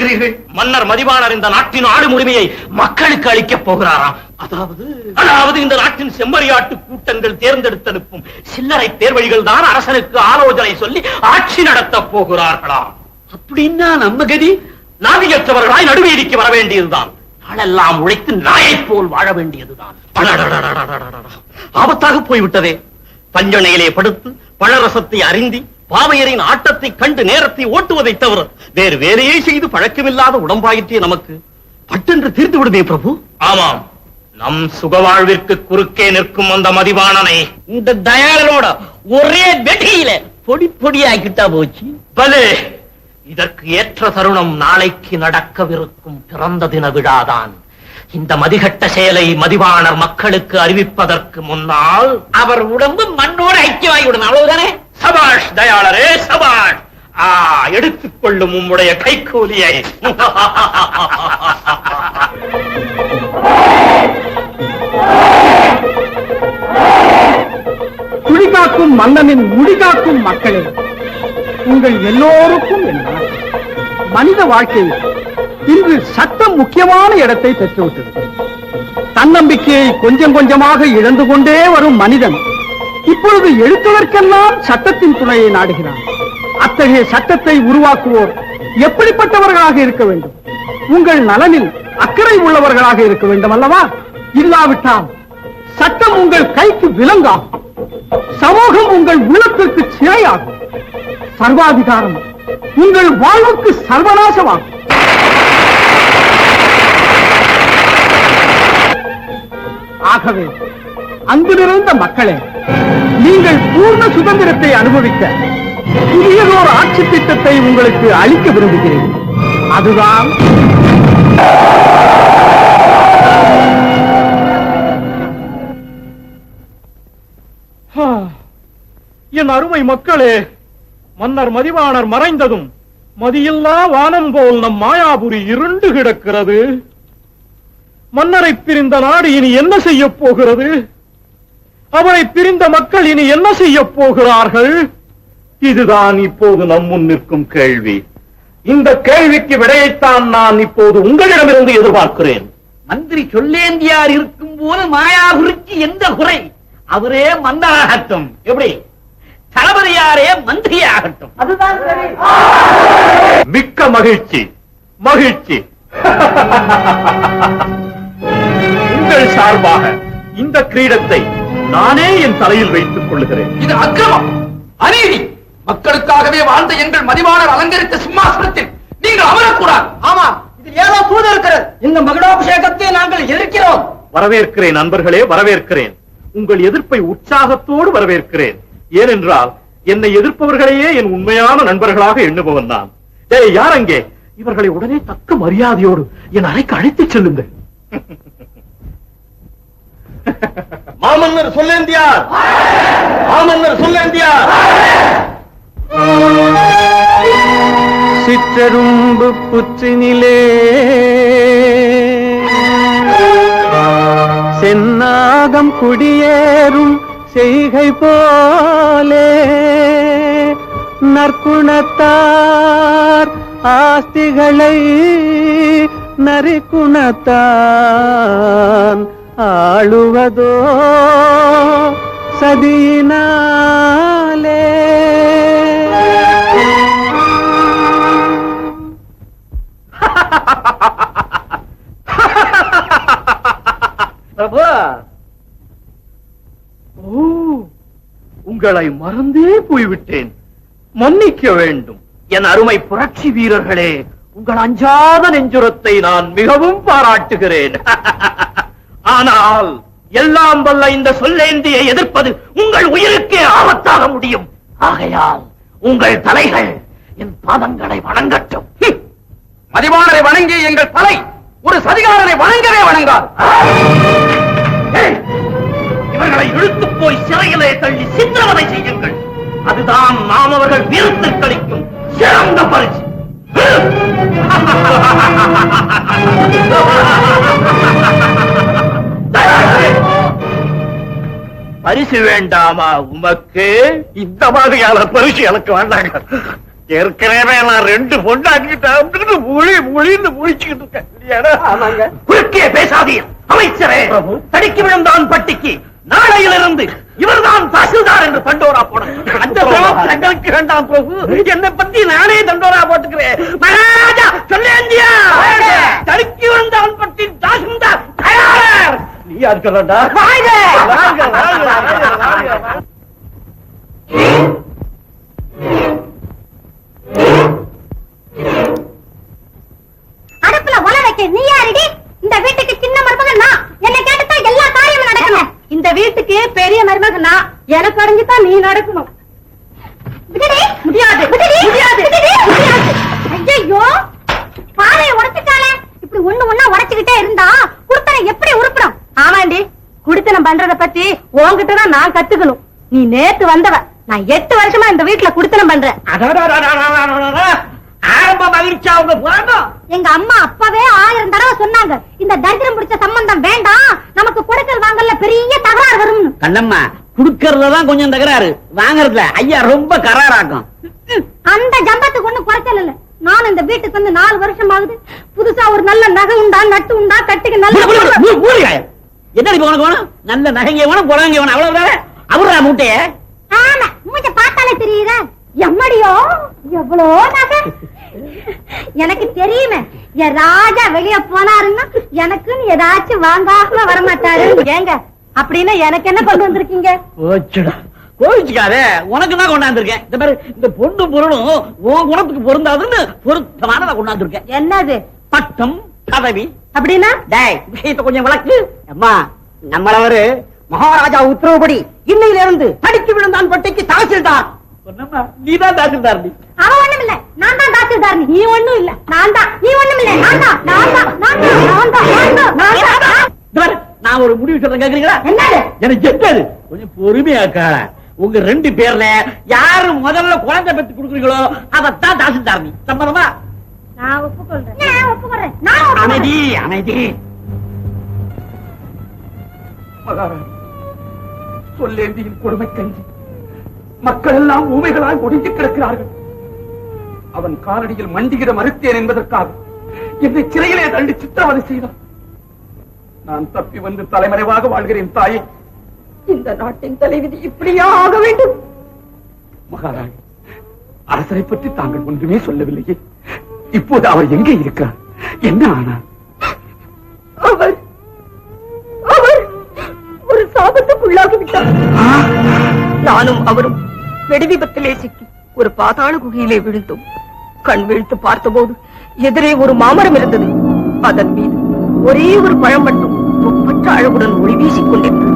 சொல்கிறீர்கள்? மன்னர் மதிவாணர் இந்த நாட்டின் ஆளும் உரிமையை மக்களுக்கு அளிக்கப் போகிறாராம். அதாவது இந்த நாட்டின் செம்மறியாட்டு கூட்டங்கள் தேர்ந்தெடுத்தனுப்பும் சில்லறை தேர்வழிகள் தான் அரசனுக்கு ஆலோசனை சொல்லி ஆட்சி நடத்த போகிறார்களாம். அப்படின்னா நம்ம கதி நாதியற்றவர்களாய் நடுவீதிக்கு வர வேண்டியதுதான். நாளெல்லாம் உழைத்து நாயை போல் வாழ வேண்டியதுதான். ஆபத்தாக போய்விட்டதே. பஞ்சனையிலே படுத்து பழரசத்தை அறிந்தி பாவையரின் ஆட்டத்தை கண்டு நேரத்தை ஓட்டுவதை தவிர வேறு வேலையை செய்து பழக்கமில்லாத உடம்பாயிற்றே நமக்கு. பட்டென்று தீர்த்து விடுமே பிரபு. ஆமாம், நம் சுகவாழ்விற்கு குறுக்கே நிற்கும் அந்த மதிவாணனை இந்த தயாளனோட ஒரே வெட்டியில பொடி பொடியாக்கிட்டா போச்சு. பலே, இதற்கு ஏற்ற தருணம் நாளைக்கு நடக்கவிருக்கும் பிறந்த தின விழாதான். இந்த மதிகட்ட செயலை மதிவாணர் மக்களுக்கு அறிவிப்பதற்கு முன்னால் அவர் உடம்பு மண்ணோடு ஐக்கியமாகிவிடும். அவ்வளவுதானே? சபாஷ் தயாளரே, சபாஷ். எடுத்துக் கொள்ளும் உம்முடைய கைக்கூலியை. குடிகாக்கும் மன்னனின் முடிகாக்கும் மக்களே, உங்கள் எல்லோருக்கும் என்ன மனித வாழ்க்கையில் இன்று சட்டம் முக்கியமான இடத்தை பெற்றுவிட்டது. தன்னம்பிக்கையை கொஞ்சம் கொஞ்சமாக இழந்து கொண்டே வரும் மனிதன் இப்பொழுது எழுத்துவதற்கெல்லாம் சட்டத்தின் துணையை நாடுகிறான். அத்தகைய சட்டத்தை உருவாக்குவோர் எப்படிப்பட்டவர்களாக இருக்க வேண்டும்? உங்கள் நலனில் அக்கறை உள்ளவர்களாக இருக்க வேண்டும் அல்லவா? இல்லாவிட்டால் சட்டம் உங்கள் கைக்கு விலங்காகும், சமூகம் உங்கள் உள்ளத்திற்கு சிறையாகும், சர்வாதிகாரம் உங்கள் வாழ்வுக்கு சர்வநாசமாகும். ஆகவே அன்பு நிறைந்த மக்களே, நீங்கள் பூர்ண சுதந்திரத்தை அனுபவிக்க புதியதோர் ஆட்சி திட்டத்தை உங்களுக்கு அளிக்க விரும்புகிறேன். அதுதான் என் அருமை மக்களே, மன்னர் மதிவாணர் மறைந்ததும் மதியில்லா வானம் போல் நம் மாயாபுரி இருண்டு கிடக்கிறது. மன்னரை பிரிந்த நாடு இனி என்ன செய்ய போகிறது? அவரை பிரிந்த மக்கள் இனி என்ன செய்ய போகிறார்கள்? இதுதான் இப்போது நம் முன் நிற்கும் கேள்வி. இந்த கேள்விக்கு விடையைத்தான் நான் இப்போது உங்களிடமிருந்து எதிர்பார்க்கிறேன். மந்திரி சொல்லேந்தியார் இருக்கும் போது மாயாபுரிக்கு எந்த குறை? அவரே மன்னராகட்டும். எப்படி? தளபதியாரே மந்திரியாகட்டும். அதுதான் சரி. மிக்க மகிழ்ச்சி, மகிழ்ச்சி. உங்கள் சார்பாக இந்த கிரீடத்தை நானே என் தலையில் வைத்துக் கொள்கிறேன். இது அக்கிரமம், அநீதி. மக்களுக்காகவே வாழ்ந்த எங்கள் மதிவாணர் அலங்கரித்த சிம்மாசனத்தில் நீங்கள் அமரக்கூடாது. ஆமா, இது ஏதோ தூது இருக்கிறது. இந்த மகுடாபிஷேகத்தை நாங்கள் எதிர்க்கிறோம். வரவேற்கிறேன் நண்பர்களே, வரவேற்கிறேன். உங்கள் எதிர்ப்பை உற்சாகத்தோடு வரவேற்கிறேன். ஏனென்றால் என்னை எதிர்ப்பவர்களையே என் உண்மையான நண்பர்களாக எண்ணுபவன் நான். யார் அங்கே? இவர்களை உடனே தக்க மரியாதையோடு என் அறைக்கு அழைத்துச் செல்லுங்கள். மாமன்னர் சொல்லேந்தியார், மாமன்னர் சொல்லேந்தியார். சிற்றரும்பு புற்றினிலே சென்னாகம் குடியேறும் செய்கை போலே நற்குணத்தார் ஆஸ்திகளை நரிக்குணத்தான் ஆளுவதோ சதியினாலே. பிரபு, உங்களை மறந்தே போய்விட்டேன், மன்னிக்க வேண்டும். என் அருமை புரட்சி வீரர்களே, உங்கள் அஞ்சாத நெஞ்சுரத்தை நான் மிகவும் பாராட்டுகிறேன். ஆனால் எல்லாம் வல்ல இந்த சொல்லேந்தியை எதிர்ப்பது உங்கள் உயிருக்கே ஆபத்தாக முடியும். ஆகையால் உங்கள் தலைகள் என் பாதங்களை வணங்கட்டும். மதிவாணரை வணங்கி எங்கள் தலை ஒரு சதிகாரனை வணங்கவே வணங்காது. இவர்களை இழுத்து போய் சிறையிலே தள்ளி சித்திரவதை செய்யுங்கள். அதுதான் நாம் அவர்கள் வீரத்திற்கு அளிக்கும் சிறந்த பரிசு. பரிசு வேண்டாமா உமக்கு? இந்த மாதிரியான பரிசு எனக்கு வேண்டாங்க. ஏற்கனவே நான் 2 பொண்டாட்டிட்டு மொழின்னு முடிச்சுக்கிட்டு இருக்கேன். குறுக்கே பேசாதீர் அமைச்சரே. தடிக்கு விழுந்தான் பட்டிக்கு நாளையிலிருந்து இவர்தான் தாசில்தார் என்று தண்டோரா போட. அந்த தங்களுக்கு வேண்டாம் பிரபு, என்னை பத்தி நானே தண்டோரா போட்டுக்கிறேன். மகாராஜா சொல்லேந்தியா, தடிக்கு விழுந்தான் பட்டி தாசில்தார் தயார். நீ யாருக்கா? அடுப்புல ஒல வைக்க நீ யாரடி? இந்த வீட்டுக்கு சின்ன மருமகன் நான். என்ன கேட்டுதான் எல்லா காரியமும் நடக்கணும். இந்த வீட்டுக்கு பெரிய மருமகன் நான். எனக்கு அடைஞ்சுதான் நீ நடக்கணும். முடியாது ஐயோ, பாறையை உடைச்சுட்டாலே. இப்படி ஒண்ணு ஒண்ணா உடைச்சுக்கிட்டே இருந்தா குடுத்தனை எப்படி உருப்படும்? ஆமாண்டி, குடுத்தனம் பண்றத பத்தி உன்கிட்டதான் நான் கத்துக்கணும். நீ நேத்து வந்தவ, நான் 8 வருஷமா இந்த வீட்டுல குடுத்தனம் பண்றேன். ஆரம்ப மகிழ்ச்சி அவங்க போறோம். எங்க அம்மா அப்பவே 1000 தடவை சொன்னாங்க, இந்த தரித்திரம் முடிச்ச சம்பந்தம் வேண்டாம், நமக்கு கொடுக்கல் வாங்கல பெரிய தகராறு வரும். கண்ணம்மா, குடுக்கறதுலதான் கொஞ்சம் தகராறு, வாங்கறதுல ஐயா ரொம்ப கராராக்கும். அந்த ஜம்பத்துக்கு ஒண்ணும் குறைச்சல் இல்ல. நான் இந்த வீட்டுக்கு வந்து 4 வருஷம் ஆகுது. புதுசா ஒரு நல்ல நகை உண்டா, நட்டு உண்டா, கட்டிக்கு நல்ல என்ன உனக்கு வேணும்? நல்ல நகைங்க வேணும், புடவைங்க வேணும், அவ்வளவு அவரா மூட்டைய. ஆமா, மூஞ்ச பார்த்தாலே தெரியுதா? எம்மடியோ எவ்வளோ நகை. எனக்கு தெரியுமே, என் ராஜா வெளிய போனாருன்னா எனக்குன்னு ஏதாச்சும் வாங்காம வரமாட்டாரு. ஏங்க அப்படின்னு எனக்கு என்ன கொண்டு வந்திருக்கீங்க? கோவிச்சுக்காத, உனக்கு தான் கொண்டாந்துருக்கேன். இந்த மாதிரி இந்த பொண்ணு பொருளும் உன் குணத்துக்கு பொருந்தாதுன்னு பொருத்தமானதை கொண்டாந்துருக்கேன். என்னது? பட்டம் பதவி அப்படின்னா? டேய், விஷயத்தை கொஞ்சம் விளக்கு. அம்மா, நம்மளவரு மகாராஜா உத்தரவுப்படி இன்னையில இருந்து தடிக்கு விழுந்தான் பட்டிக்கு தாசில்தார். நீதான் தாசில்தார். நீ அவன் ஒண்ணும் இல்ல, நான் தான் தாசில்தார். நீ ஒண்ணும் இல்ல, நான் தான். நீ ஒண்ணும் இல்ல, நான் தான். நான் ஒரு முடிவு சொல்றேன், கேக்குறீங்களா? என்னது? எனக்கு எட்டது கொஞ்சம் பொறுமையாக்கா. உங்க 2 பேர்ல யாரு முதல்ல குழந்தை பெற்று கொடுக்குறீங்களோ அதத்தான் தாசில்தார். நீ சம்மதமா? நான் ஒப்புக்கொள்றேன். அமைதி அமைதி. சொல்லேந்தியின் கொடுமை கஞ்சி மக்கள் எல்லாம் ஊமைகளால் ஒடுங்கி கிடக்கிறார்கள். அவன் காலடியில் மண்டியிட மறுத்தேன் என்பதற்காக என்னை சிறையிலே தள்ளி சித்திரவதை செய்தான். நான் தப்பி வந்து தலைமறைவாக வாழ்கிறேன். தாயே, இந்த நாட்டின் தலைவிதி இப்படியா ஆக வேண்டும்? மகாராணி, அரசரை பற்றி தாங்கள் ஒன்றுமே சொல்லவில்லையே. இப்போது அவர் எங்கே இருக்கிறார்? என்ன ஆனார்? அவர் ஒரு சாபத்துக்குள்ளாகிவிட்டார். நானும் அவரும் வெடிவிபத்திலே சிக்கி ஒரு பாதாள குகையிலே விழுந்தோம். கண் வீழ்த்து பார்த்தபோது எதிரே ஒரு மாமரம் இருந்தது. அதன் மீது ஒரே ஒரு பழம் மட்டும் ஒப்பற்ற அழகுடன் ஒளி வீசிக் கொண்டிருந்தது.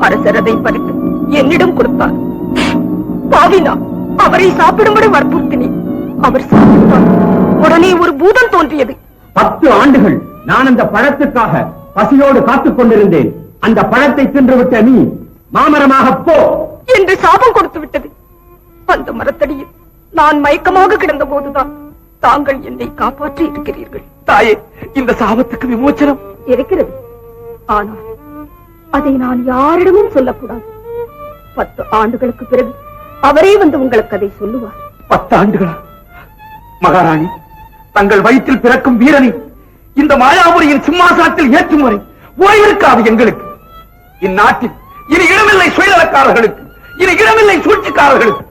அரசர் அதை பறித்து என்னிடம் கொடுத்தார். பாவினா அவரை சாப்பிடும்படி வற்புறுத்தினேன். அவர் சாப்பிட்டார். உடனே ஒரு பூதம் தோன்றியது. 10 ஆண்டுகள் நான் அந்த பழத்துக்காக பசியோடு காத்துக் கொண்டிருந்தேன். அந்த பழத்தை தின்றுவிட்ட நீ மாமரமாக போ என்று சாபம் கொடுத்து விட்டது. அந்த மரத்தடியில் நான் மயக்கமாக கிடந்த போதுதான் தாங்கள் என்னை காப்பாற்றி இருக்கிறீர்கள். தாயே, இந்த சாபத்துக்கு விமோச்சனம் இருக்கிறது. ஆனால் அதை நான் யாரிடமும் சொல்லக்கூடாது. 10 ஆண்டுகளுக்கு பிறகு அவரே வந்து உங்களுக்கு அதை சொல்லுவார். 10 ஆண்டுகளா? மகாராணி, தங்கள் வயிற்றில் பிறக்கும் வீரனை இந்த மாயாபுரியின் சிம்மாசனத்தில் ஏற்றும் வரை ஓய்விருக்காது எங்களுக்கு. இந்நாட்டில் இனி இடமில்லை சுயநலக்காரர்களுக்கு, இனி இடமில்லை சூழ்ச்சிக்காரர்களுக்கு.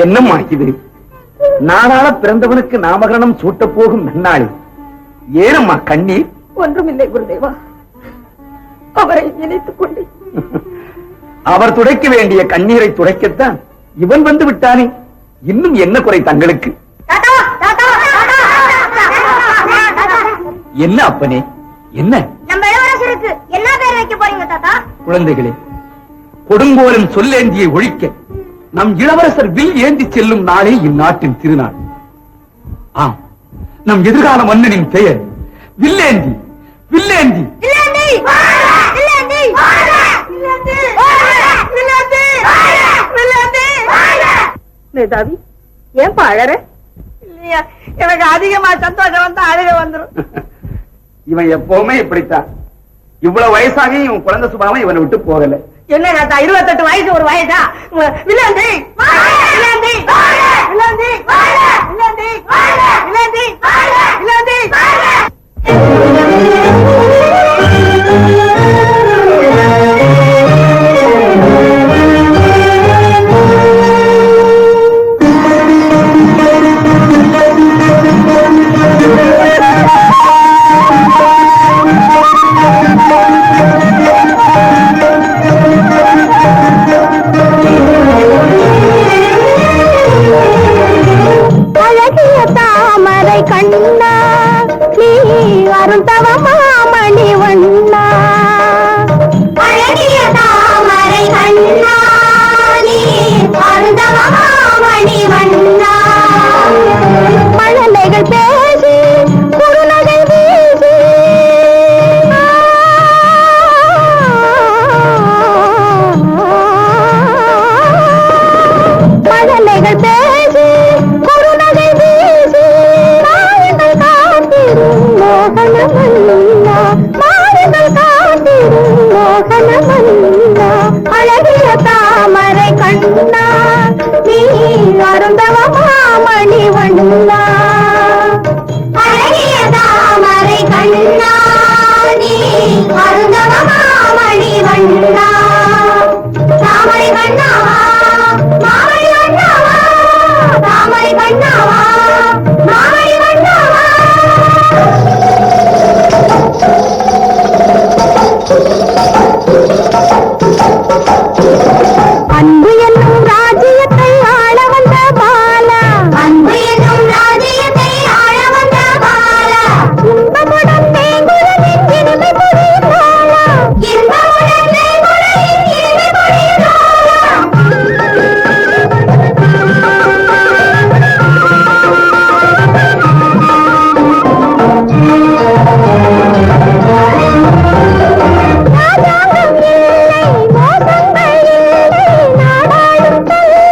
என்னம்மா இது? நாடாள பிறந்தவனுக்கு நாமகரணம் சூட்ட போகும் நன்னாளில் ஏனம்மா கண்ணீர்? ஒன்றுமில்லை குருதேவா, அவரை நினைத்துக் கொண்டு. அவர் துடைக்க வேண்டிய கண்ணீரை துடைக்கத்தான் இவன் வந்து விட்டானே. இன்னும் என்ன குறை தங்களுக்கு? என்ன அப்பனே, என்ன? நம்ம இளவரசருக்கு என்ன பேர் வைக்க போறீங்க தாத்தா? குழந்தைகளே, கொடுங்கோலன் சொல்லேந்தியை ஒழிக்க நம் இளவரசர் வில் ஏந்தி செல்லும் நாளே இந்நாட்டின் திருநாள். ஆம், நம் எதிர்கால மன்னனின் பெயர் வில்லேந்தி. வில்லேந்தி. மேதாவி ஏன்பா அழற? இல்லையா, எனக்கு அதிகமா சந்தோஷம் வந்தா அழுக வந்துரும். இவன் எப்பவுமே இப்படித்தான். இவ்வளவு வயசாகி இவன் குழந்தை சுபாவம் இவனை விட்டு போகல. என்ன 28 வயசு ஒரு வயசா? வில்லாந்தி வில்லாந்தி வில்லாந்தி வில்லாந்தி வில்லாந்தி வில்லாந்தி. கண்ணா நீ அருந்தவமாமணி வண்ணா, அழகிய தாமரை கண்ணா நீ அருந்தவமாமணி வண்ணா. மழலைகள் பேசி குறுநகை வீசி மழலைகள் பேசி குறுநகை வீசி மோகனமல்லா மாறுதல் காத்திரும் மோகனமல்லா. அழகிய தாமரை கண்ணா நீ அருந்தவமாமணி வண்ணா, அழகிய தாமரை கண்ணா நீ அருந்தவமாமணி வண்ணா. தாமரை கண்ணாவா மாமணி வண்ணாவா, தாமரை கண்ணாவா மாமணி வண்ணாவா. அன்பு என்னும் ராஜ்யத்தை ஆள வந்த பாலா, அன்பு என்னும் ராஜ்யத்தை ஆள வந்த பாலா. இன்பமுடன் தேங்குழலின் இனிமை பொழியும் பாலா, இன்பமுடன் தேங்குழலின் இனிமை பொழியும் பாலா. ராஜாங்கம் இல்லை மோசங்கள் இல்லை நாடாளும் தொல்லை.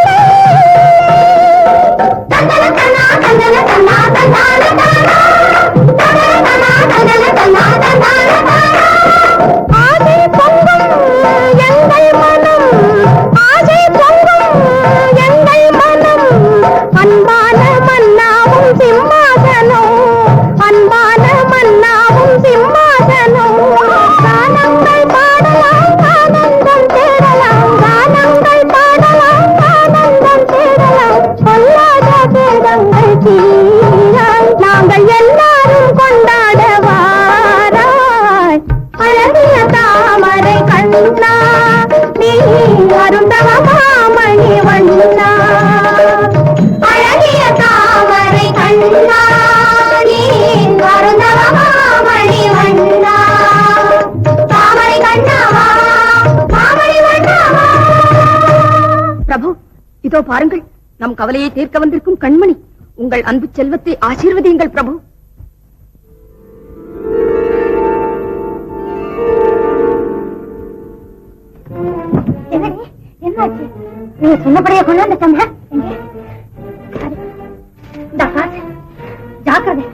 தந்தன தன்னா தந்தன தன்னா தந்தான தானா, தந்தன தன்னா தந்தன தன்னா தந்தான தானா. ஆசை பொங்கும் எங்கள் மனம், ஆசை பொங்கும் எங்கள் மனம். அன்பான மன்னாவும் சிம்மாசனம், அன்பான மன்னாவும் சிம்மாசனம். கானங்கள் பாடலாம் ஆனந்தம் தேடலாம், கானங்கள் பாடலாம் ஆனந்தம் தேடலாம். சொல்லாத பேதங்கள் தீராய் நாங்கள் எல்லாரும் கொண்டாட வாராய். அழகிய தாமரை கண்ணா நீ அருந்தவமாமணி வண்ணா, அழகிய தாமரை கண்ணா நீ அருந்தவமாமணி வண்ணா. தாமரை கண்ணாவா மாமணி வண்ணாவா. பிரபு இதோ பாருங்கள், நம் கவலையை தீர்க்க வந்திருக்கும் கண்மணி. உங்கள் அன்பு செல்வத்தை ஆசீர்வதியுங்கள் பிரபு. என்னாச்சு? நீங்க சொன்னபடியே கொண்டாந்துட்டோம்ல. ஜாக்கிரதை,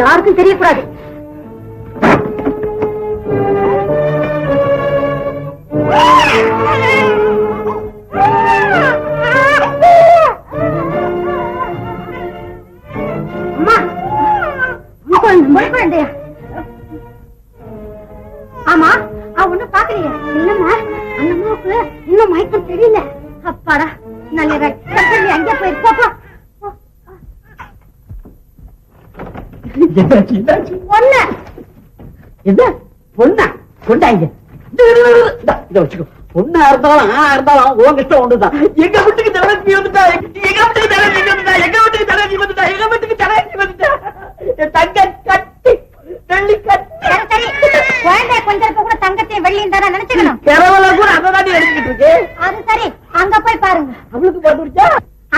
யாருக்கும் தெரியக்கூடாது. குழந்தையா? ஆமா, ஒண்ணு பாக்குறீங்க இல்லம்மா, அந்த அம்மாவுக்கு இன்னும் மயக்கம் தெரியல. அப்பாடா நல்ல அங்கே போயிருப்பா. பொண்ணு என்ன பொண்ணா? கொண்டாங்க இத வச்சுக்கோ. பொண்ணா இருந்தாலும் ஆனா இருந்தாலும் உன் இஷ்டம் ஒண்ணுதான். எங்க வீட்டுக்கு தலைவி வந்துட்டா, எங்க வீட்டுக்கு தலைவி வந்துட்டா, எங்க வீட்டுக்கு தலைவி வந்துட்டா, எங்க வீட்டுக்கு தலைவி வந்துட்டா. என் தங்க கட்டி வெள்ளி கட்டி. சரி, குழந்தை கொஞ்சம் கூட தங்கத்தையும் வெள்ளியும் தானே நினைச்சுக்கணும். கிரவல கூட அதான் எடுத்துக்கிட்டு இருக்கு. அது சரி, அங்க போய் பாருங்க. அவளுக்கு போட்டுருச்சா?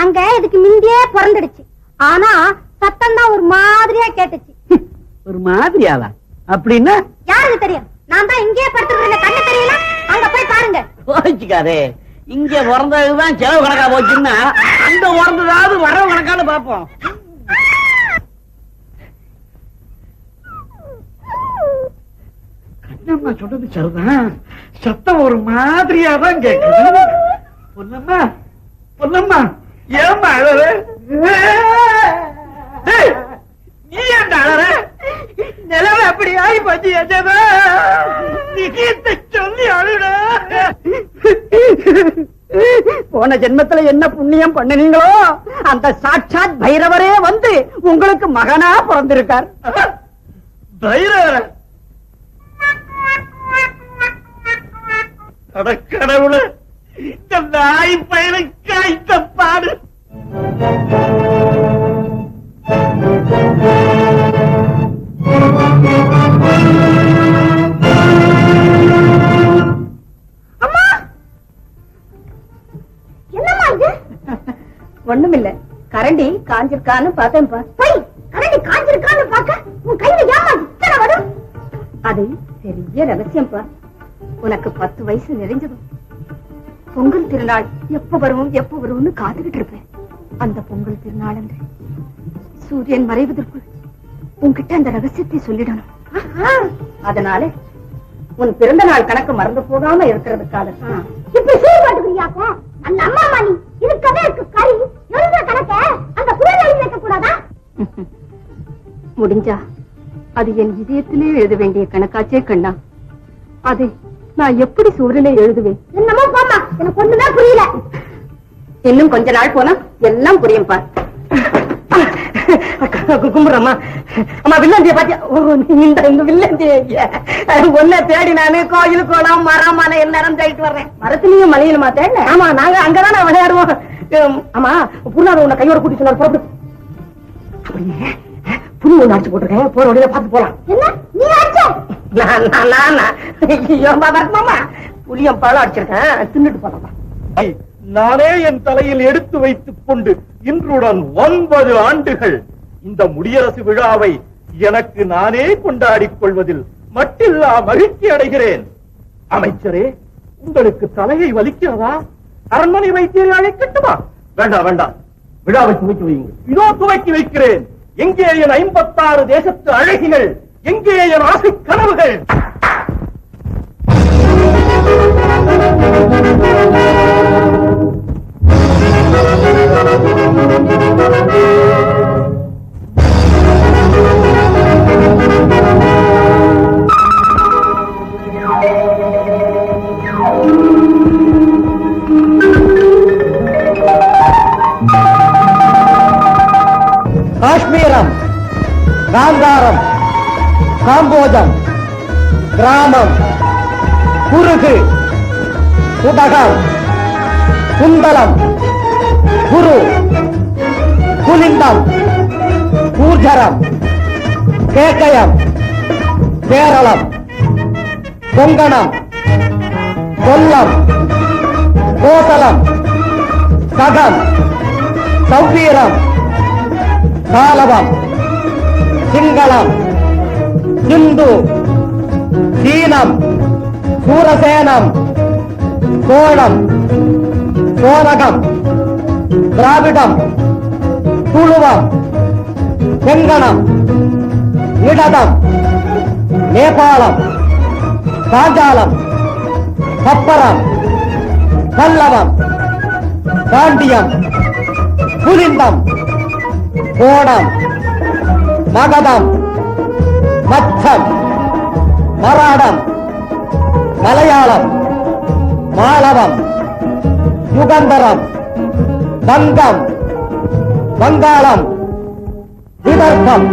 அங்க இதுக்கு முந்தியே பிறந்துடுச்சு. ஆனா சத்தம் தான் ஒரு மாதிரியா கேட்டுச்சு. ஒரு மாதிரியாவா? அப்படின்னா யாருக்கு தெரியும்? நான் தான் இங்கேயே படுத்துக்கிறேன், கண்ணு தெரியல. அங்க போய் பாருங்க. கோச்சிக்காதே, இங்க பிறந்ததுதான் செலவு கணக்கா போச்சுன்னா அங்க பிறந்ததாவது வரவு கணக்கான்னு பாப்போம். கண்ணம்மா சொல்றது சரிதான், சத்தம் ஒரு மாதிரியா தான் கேக்குது. பொன்னம்மா பொன்னம்மா ஏம்மா அழற? நீ ஏன் அழற? நிலவு அப்படி ஆகி போச்சு. சொல்லி அழுட. போன ஜென்மத்துல என்ன புண்ணியம் பண்ணுனீங்களோ அந்த சாட்சாத் பைரவரே வந்து உங்களுக்கு மகனா பிறந்திருக்கார். பைரவர கடவுள, இந்த நாய் பயிருக்கு ஐத்த பாடு. ஒண்ணுமில்ல, கரண்டி காஞ்சிருக்கான்னு பார்த்தேன்பா. கரண்டி காஞ்சிருக்கான்னு பார்க்க உன் கையில ஏமா இத்தனை வரும்? அது பெரிய ரகசியம்பா. உனக்கு 10 வயசு நிறைஞ்சதும் பொங்கல் திருநாள் எப்ப வரும்னு காத்துக்கிட்டு இருப்பேன். அந்த பொங்கல் திருநாள் அன்று சூரியன் மறைவதற்குள் உன்கிட்ட அந்த ரகசியத்தை சொல்லிடணும். அதனால உன் பிறந்த நாள் கணக்கு மறந்து போகாம இருக்கிறதுக்காக இப்ப சீர்பாட்டுக்குரியாக்கும் அந்த அம்மா மணி இருக்கவே இருக்கு. கறி எழுத கணக்க அந்த குரல் எழுதி வைக்க கூடாதா? முடிஞ்சா அது என் இதயத்திலே எழுத வேண்டிய கணக்காச்சே கண்ணா. அது நான் எப்படி சூரியனை எழுதுவேன்? என்னமோ போமா, எனக்கு ஒண்ணுதான் புரியல. இன்னும் கொஞ்ச நாள் போனா எல்லாம் புரியும் பார். கும்பிடுறம்மா. அம்மா வில்லந்திய பாத்தியா? இந்த வில்லந்திய ஒன்ன தேடி நானு கோயில் கோலம் மரம் மலை எல்லாரும் தேடிட்டு வர்றேன். மரத்துலயும் மலையிலுமா தேட? ஆமா, நாங்க அங்கதான் விளையாடுவோம். ஆமா, புண்ணாத உன்னை கையோட கூட்டி சொன்னார். புறப்படு. அப்படியே புண்ணு ஒண்ணு அடிச்சு போட்டுருக்கேன், போற வழியில பார்த்து போலாம். என்ன நீ அடிச்ச? மாமா புளியம் பழம் அடிச்சிருக்கேன், தின்னுட்டு போலாம். நானே என் தலையில் எடுத்து வைத்துக் கொண்டு இன்றுடன் 9 ஆண்டுகள் இந்த முடியரசு விழாவை எனக்கு நானே கொண்டாடிக் கொள்வதில் மட்டில்லா மகிழ்ச்சி அடைகிறேன். அமைச்சரே, உங்களுக்கு தலையை வலிக்கிறதா? அரண்மனை வைத்தியரை அழைக்கட்டுமா? வேண்டாம் வேண்டாம், விழாவை துவக்கி வையுங்க. இதோ துவக்கி வைக்கிறேன். எங்கே என் 56 தேசத்து அழகிகள்? எங்கே என் ஆசை கனவுகள்? காஷ்மீரம், காந்தாரம், காம்போஜம், கிராமம், குருகு, குடகம், குந்தலம், குரு, குலிந்தம், கூர்ஜரம், கேக்கயம், கேரளம், கொங்கணம், கொல்லம், கோசலம், சகம், சௌவீரம், சாலவம், சிங்களம், சிந்து, சீனம், சூரசேனம், சோழம், சோரகம், திராவிடம், துளுவம், செங்கணம், இடதம், நேபாளம், பாஞ்சாலம், கப்பரம், பல்லவம், பாண்டியம், புலிந்தம், கோடம், மகதம், மச்சம், மராடம், மலையாளம், மாளவம், யுகந்தரம், வங்கம், வங்காளம், விதர்ப்பம்.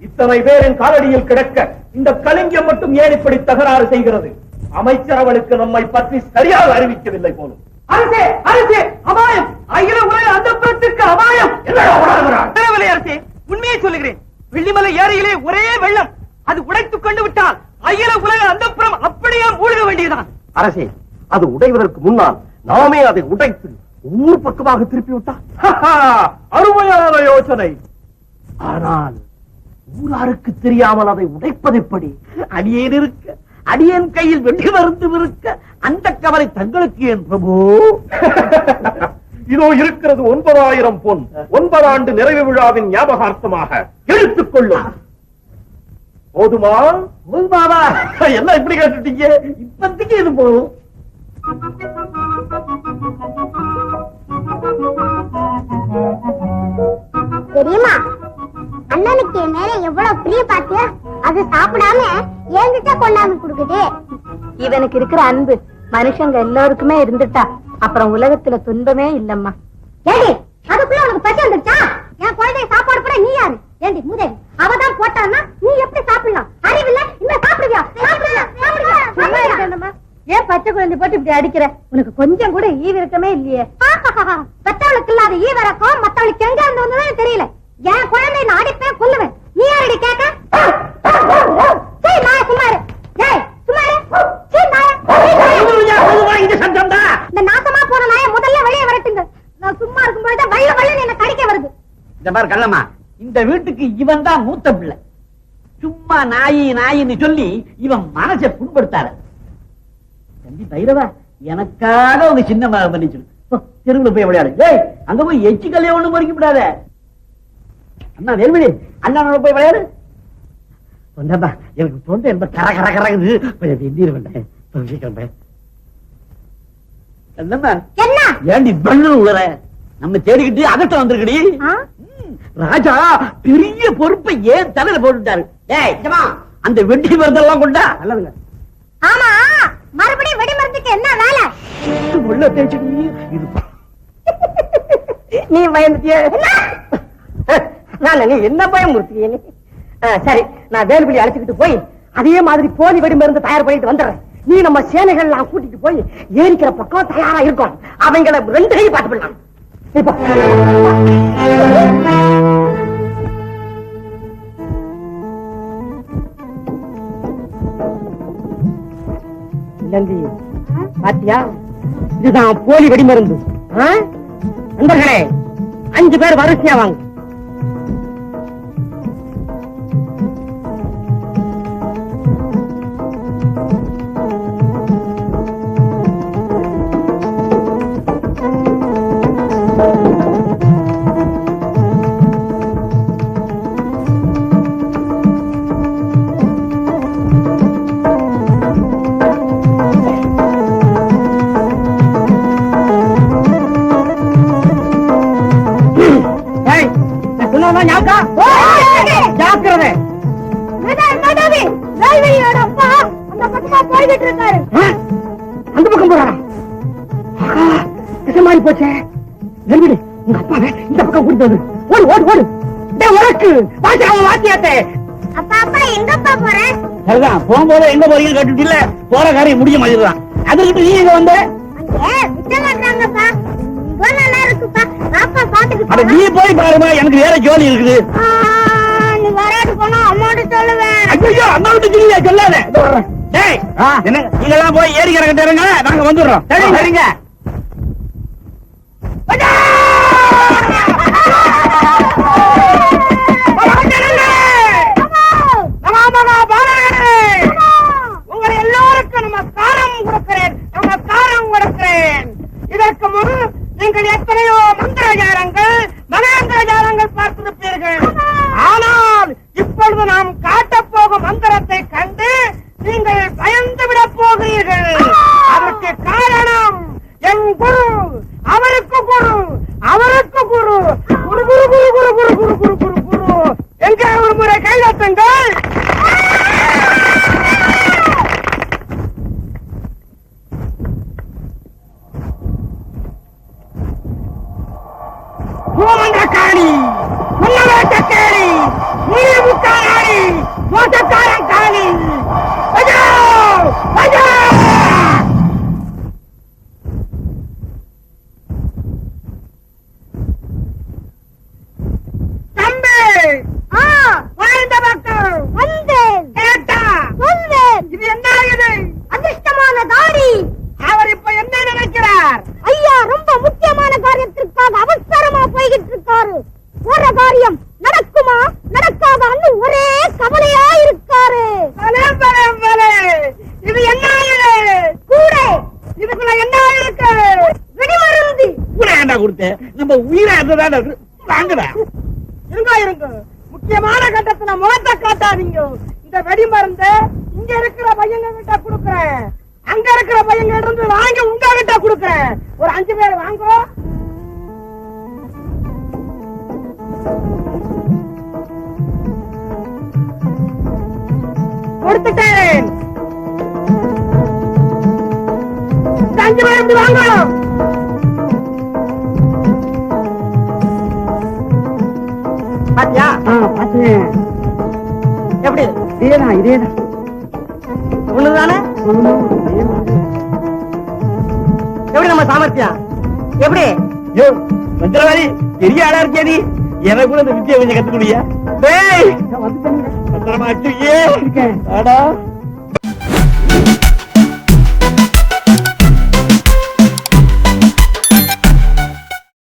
இத்தனை பேரின் காலடியில் கிடக்க இந்த கலிங்கம் மட்டும் ஏன் இப்படி தகராறு செய்கிறது? அமைச்சர் அவளுக்கு நம்மை பற்றி சரியாக அறிவிக்கவில்லை போலும். அரசே, அரசே, அபாயம்! அகில உலக அந்தப்புறத்திற்கு அபாயம்! அரசே, உண்மையை சொல்லுகிறேன். வெள்ளிமலை ஏரியிலே ஒரே வெள்ளம். அது உடைத்துக் கொண்டு விட்டால் அகில உலக அந்தப்புறம் அப்படியே மூழ்க வேண்டியதான். அரசே, அது உடைவதற்கு முன்னால் நாமே அதை உடைத்து ஊர் பக்கமாக திருப்பி விட்டால் அருமையான யோசனை. ஆனால் ஊராருக்கு தெரியாமல் அதை உடைப்பது எப்படி? அடியேன் இருக்க, அடியேன் கையில் வெள்ளி மருந்து இருக்க, அந்த கவலை தங்களுக்கு ஏன் பிரபு? இதோ இருக்கிறது 9,000 பொன். 9 ஆண்டு நிறைவு விழாவின் ஞாபகார்த்தமாக எடுத்துக் கொள்ளும். போதுமா? போதுமாவா? என்ன இப்படி கேட்டுட்டீங்க? இப்பத்திக்கு இது போதும். தெரியுமா, அண்ணனுக்கு என் மேல எவ்வளவு பிரிய பாத்தியா? அது சாப்பிடாம என்கிட்ட கொண்டாந்து கொடுக்குது. இவனுக்கு இருக்கிற அன்பு மனுஷங்க எல்லாருக்குமே இருந்துட்டா அப்புறம் உலகத்துல துன்பமே இல்லம்மா. ஏடி, அதுக்குள்ள உனக்கு பசி வந்துச்சா? என் குழந்தைய சாப்பாடு கூட நீ யாரு? ஏண்டி மூதேவி, அவதான் போட்டான்னா நீ எப்படி சாப்பிடலாம்? அறிவில்ல, இந்த சாப்பிடுவியா? ஏன் பச்சை குழந்தை போட்டு இப்படி அடிக்கிற? உனக்கு கொஞ்சம் கூட ஈவிரக்கமே இல்லையே. பெத்தவளுக்கு இல்லாத ஈவரக்கம் மத்தவளுக்கு எங்க இருந்து வந்ததுன்னு தெரியல. என் குழந்தை நான் அடிப்பேன், கொல்லுவேன். நீ யாரடி கேட்க? சுமாரு இந்த நாசமா போற நாய முதல்ல வெளியே வரட்டுங்க. நான் சும்மா இருக்கும் பொழுது வள்ள வள்ள என்ன கடிக்க வருது. இந்த மாதிரி கள்ளம்மா, இந்த வீட்டுக்கு இவன் தான் மூத்த பிள்ளை. சும்மா நாயி நாயின்னு சொல்லி இவன் மனசை புண்படுத்தாரு. தம்பி பைரவா, எனக்காக உங்க சின்ன மகன் பண்ணிச்சு தெருவில் போய் விளையாடு. ஏய், அங்க போய் எச்சி கல்லைய ஒண்ணு மறிக்க விடாத. அண்ணா வேல்விழி, அண்ணா போய் விளையாடு. சொன்னப்பா, எனக்கு தொண்டை என்ன கர கர கரகுது. கொஞ்சம் எந்திர வேண்டேன். என்ன ஏண்டி பண்ணு உளற? நம்ம தேடிக்கிட்டு அதட்ட வந்திருக்கடி. ராஜா பெரிய பொறுப்பை ஏன் தலையில போட்டுட்டாரு. ஏய், அந்த வெட்டி மருந்தெல்லாம் கொண்டா நல்லதுங்க. ஆமா, மறுபடியும் வெடி மருந்துக்கு என்ன வேலை? உள்ள தேய்ச்சி இது நீ பயந்துட்டிய? நீ என்ன பயம் முறுத்திய நீ? சரி, நான் வேலுபடி அழைச்சுக்கிட்டு போய் அதே மாதிரி போலி வெடி மருந்து தயார் பண்ணிட்டு வந்துடுறேன். நீ நம்ம சேனைகள் எல்லாம் கூட்டிட்டு போய் ஏரிக்கிற பக்கம் தயாரா இருக்கும். அவங்களை 2 கை பார்த்து விடலாம். பாத்தியா, இதுதான் போலி வெடி மருந்து. நண்பர்களே, 5 பேர் வரிசையா வாங்க. அந்த பக்கம் போறாரா? மாறி போச்சே. உங்க அப்பாவை இந்த பக்கம் கூட்டிட்டு வந்து ஓடு ஓடு ஓடு. உனக்கு வாத்தியாத்தே. அப்பா அப்பா எங்கப்பா போற? சரிதான், போகும்போது எங்க போறீங்க கேட்டுட்டு இல்ல, போற காரியம் முடிய மாதிரிதான். அதுக்கிட்ட நீ எங்க வந்த? நல்லா இருக்குப்பா, பாப்பா பாத்துக்கு. அட நீ போய் பாருமா, எனக்கு வேற ஜோலி இருக்குது. நீ வராது போனா அம்மாட்ட சொல்லுவேன். ஐயோ, அம்மா விட்டு சொல்லியா? சொல்லாத. டேய், என்ன நீங்க எல்லாம் போய் ஏரிக்கிற கட்டுறங்க, நாங்க வந்துடுறோம். சரிங்க. உங்கள் எல்லோருக்கும் நமஸ்காரம் கொடுக்கிறேன், நமஸ்காரம் கொடுக்கிறேன். இதற்கு முன் நீங்கள் எத்தனையோ மந்திரஜாலங்கள் மகேந்திரஜாலங்கள் பார்த்திருப்பீர்கள். ஆனால் இப்பொழுது நாம் காட்டப் போகும் மந்திரத்தை கண்டு நீங்கள் பயந்து விடப் போகிறீர்கள். அதற்கு காரணம் என் குரு, அவருக்கு குரு, அவருக்கு குரு, குரு குரு குரு குரு குரு குரு குரு குரு குரு. எங்கே ஒரு முறை கைதட்டுங்கள். காணி முன்னவேட்ட கேளி, முக்காரி மோசக்காரன் காணி, தாண்டா கொடுத்தேன், நம்ம உயிரை இருந்ததாண்டா வாங்கடா. இருங்க இருங்க, முக்கியமான கட்டத்துல முகத்தை காட்டாதீங்க. இந்த வெடி மருந்த இங்க இருக்கிற பையங்க கிட்ட குடுக்கறேன், அங்க இருக்கிற பையங்க இருந்து வாங்கி உங்க கிட்ட குடுக்கறேன். ஒரு 5 பேர் வாங்க. கொடுத்துட்டேன். 5 பேர் இப்படி வாங்க. பாத்தியா? பாத்தேன். எப்படி இதேதான் இதேதான். ஒண்ணுதானே? எப்படி நம்ம சாமர்த்தியம் எப்படி? யோ மந்திரவாதி, பெரிய ஆளா இருக்கியா நீ? எனக்கு கூட இந்த வித்தியை கொஞ்சம் கத்துக்கணுயா. வந்துட்டேன். பத்திரமா வச்சுக்கே. இருக்கேன். ஆடா